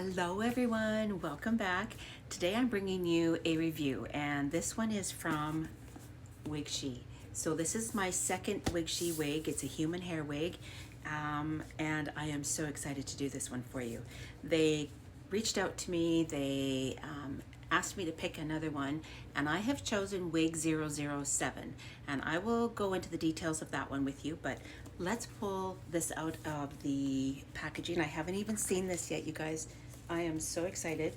Hello everyone, welcome back. Today I'm bringing you a review and this one is from WIGSHE. So this is my second WIGSHE wig. It's a human hair wig and I am so excited to do this one for you. They reached out to me, they asked me to pick another one, and I have chosen WIG007, and I will go into the details of that one with you, but let's pull this out of the packaging. I haven't even seen this yet, you guys. I am so excited.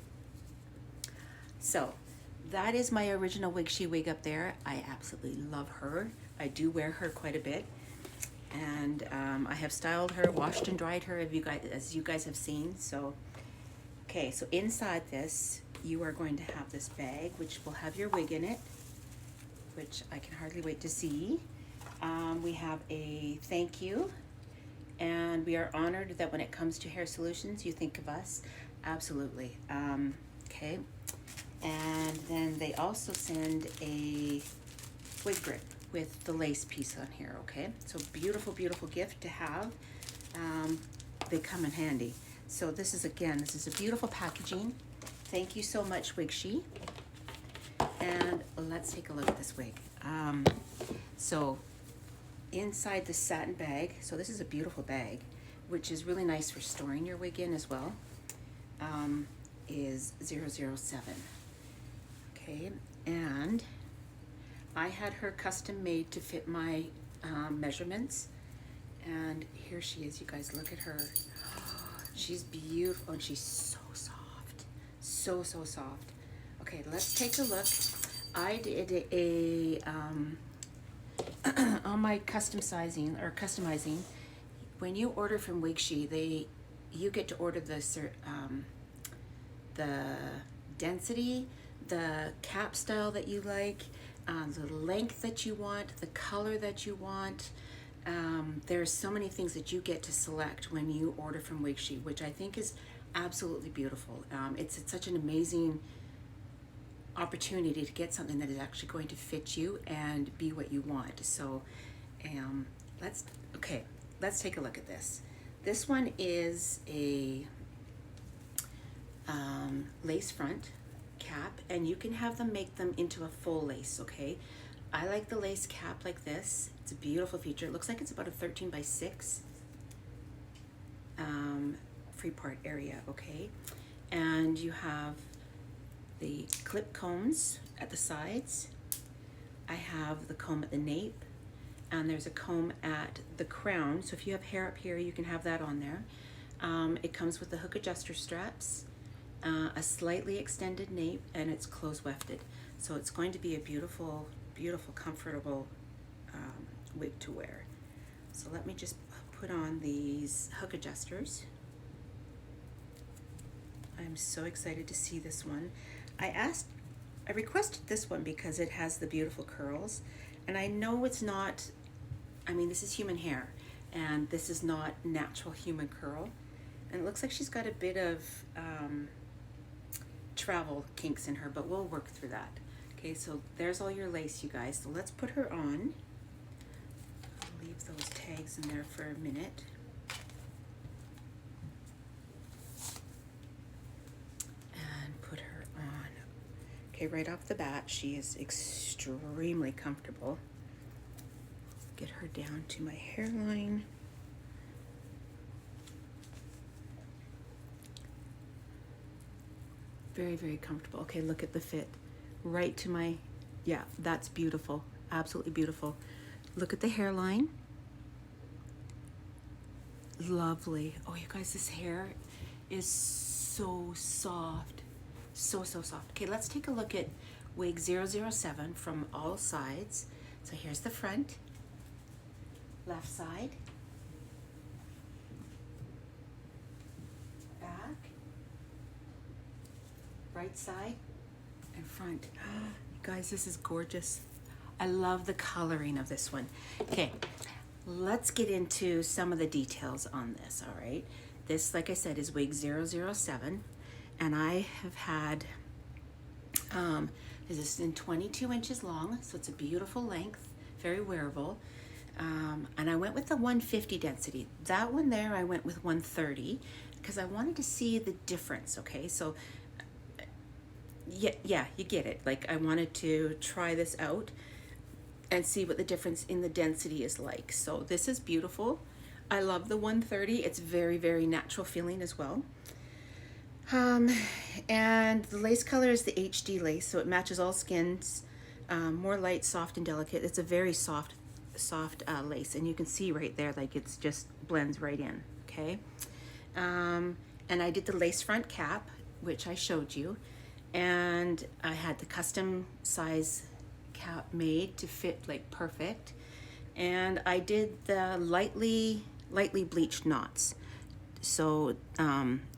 So that is my original WIGSHE wig up there. I absolutely love her. I do wear her quite a bit, and I have styled her, washed and dried her, as you guys have seen. So okay, so inside this you are going to have this bag which will have your wig in it, which I can hardly wait to see. We have a thank you, and we are honored that when it comes to hair solutions you think of us. Absolutely. Okay, and then they also send a wig grip with the lace piece on here. Okay, so beautiful, beautiful gift to have. They come in handy. So this is a beautiful packaging. Thank you so much, WIGSHE. And let's take a look at this wig. So inside the satin bag, so this is a beautiful bag, which is really nice for storing your wig in as well, is 007. Okay, and I had her custom made to fit my measurements. And here she is, you guys, look at her. She's beautiful, and she's so soft, so soft. Okay, let's take a look. I did a on my customizing. When you order from WIGSHE, you get to order the density, the cap style that you like, the length that you want, the color that you want. There's so many things that you get to select when you order from WIGSHE, which I think is absolutely beautiful. It's such an amazing opportunity to get something that is actually going to fit you and be what you want. So let's take a look at this. This one is a lace front cap, and you can have them make them into a full lace. Okay, I like the lace cap like this. It's a beautiful feature. It looks like it's about a 13 by 6 free part area. Okay, and you have the clip combs at the sides. I have the comb at the nape, and there's a comb at the crown. So if you have hair up here, you can have that on there. It comes with the hook adjuster straps, a slightly extended nape, and it's close wefted. So it's going to be a beautiful, beautiful, comfortable wig to wear. So let me just put on these hook adjusters. I'm so excited to see this one. I requested this one because it has the beautiful curls, and I know it's not, I mean, this is human hair, and this is not natural human curl, and it looks like she's got a bit of travel kinks in her, but we'll work through that. Okay, so there's all your lace, you guys. So let's put her on. I'll leave those tags in there for a minute. And put her on. Okay, right off the bat, she is extremely comfortable. Get her down to my hairline. Very, very comfortable. Okay, look at the fit. Right to my, yeah, that's beautiful. Absolutely beautiful. Look at the hairline. Lovely. Oh, you guys, this hair is so soft. So soft. Okay, let's take a look at WIG007 from all sides. So here's the front, left side, back, right side, and front. You guys, this is gorgeous. I love the coloring of this one. Okay, let's get into some of the details on this. All right, this, like I said, is WIG007, and I have had this is in 22 inches long, so it's a beautiful length, very wearable. And I went with the 150 density. That one there I went with 130, because I wanted to see the difference, okay? So yeah, you get it. Like, I wanted to try this out and see what the difference in the density is like. So this is beautiful. I love the 130. It's very, very natural feeling as well. And the lace color is the HD lace, so it matches all skins. More light, soft, and delicate. It's a very soft lace, and you can see right there, like, it's just blends right in, okay? And I did the lace front cap, which I showed you, and I had the custom size cap made to fit like perfect, and I did the lightly bleached knots, so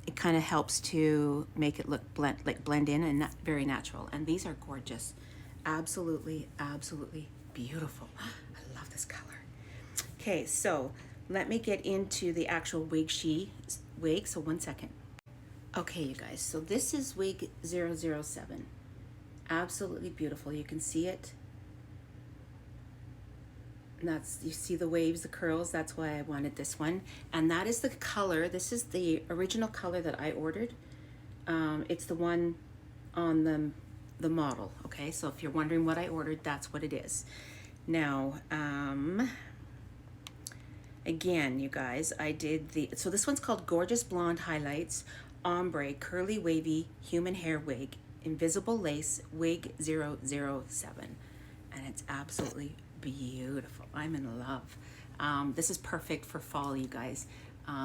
it kind of helps to make it look blend in and very natural. And these are gorgeous, absolutely beautiful. I love this color. Okay, so let me get into the actual WIGSHE wig. So one second. Okay, you guys, so this is wig 007. Absolutely beautiful. You can see it. And that's, you see the waves, the curls. That's why I wanted this one. And that is the color. This is the original color that I ordered. It's the one on the model. Okay, so if you're wondering what I ordered, that's what it is. Now, again, you guys, I did so this one's called Gorgeous Blonde Highlights Ombre Curly Wavy Human Hair Wig, Invisible Lace, wig 007. And it's absolutely beautiful. I'm in love. This is perfect for fall, you guys.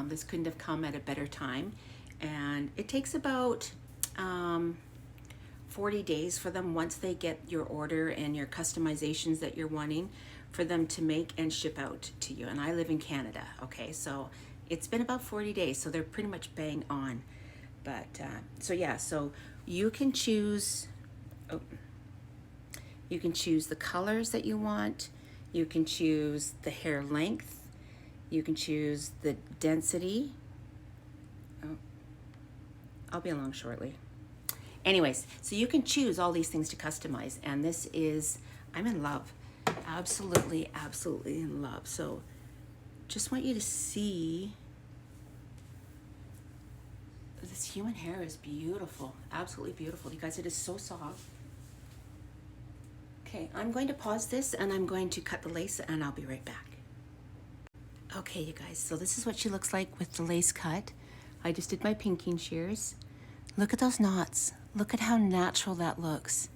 This couldn't have come at a better time. And it takes about 40 days for them, once they get your order and your customizations that you're wanting, for them to make and ship out to you. And I live in Canada, okay? So it's been about 40 days, so they're pretty much bang on. But so yeah, so you can choose, you can choose the colors that you want, you can choose the hair length, you can choose the density. Oh, I'll be along shortly. Anyways, so you can choose all these things to customize, and this is, I'm in love. Absolutely in love. So just want you to see, this human hair is beautiful, absolutely beautiful. You guys, it is so soft. Okay, I'm going to pause this and I'm going to cut the lace, and I'll be right back. Okay, you guys, so this is what she looks like with the lace cut. I just did my pinking shears. Look at those knots. Look at how natural that looks.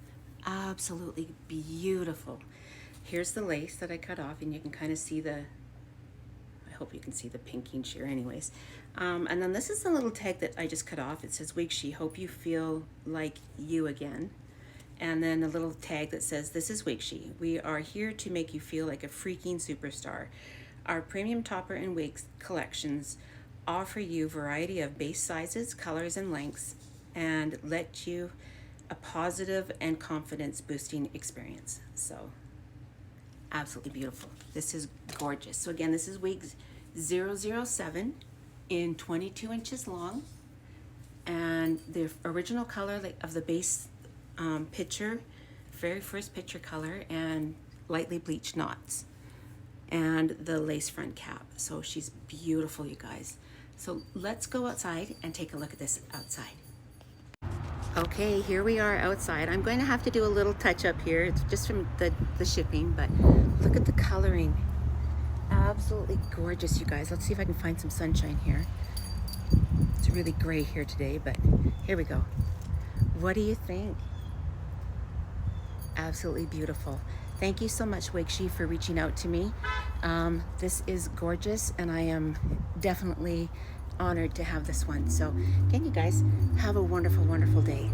Absolutely beautiful. Here's the lace that I cut off, and you can kind of see the, I hope you can see the pinking shear anyways. And then this is the little tag that I just cut off. It says WIGSHE, hope you feel like you again. And then a little tag that says, this is WIGSHE. We are here to make you feel like a freaking superstar. Our premium topper and wigs collections offer you variety of base sizes, colors, and lengths, and let you a positive and confidence boosting experience. So absolutely beautiful. This is gorgeous. So again, this is wig 007 in 22 inches long, and the original color of the base picture, very first picture color, and lightly bleached knots, and the lace front cap. So she's beautiful, you guys. So let's go outside and take a look at this outside. Okay, here we are outside. I'm going to have to do a little touch up here. It's just from the shipping, but look at the coloring. Absolutely gorgeous, you guys. Let's see if I can find some sunshine here. It's really gray here today, but here we go. What do you think? Absolutely beautiful. Thank you so much, WIGSHE, for reaching out to me. This is gorgeous, and I am definitely honored to have this one. So again, you guys, have a wonderful day.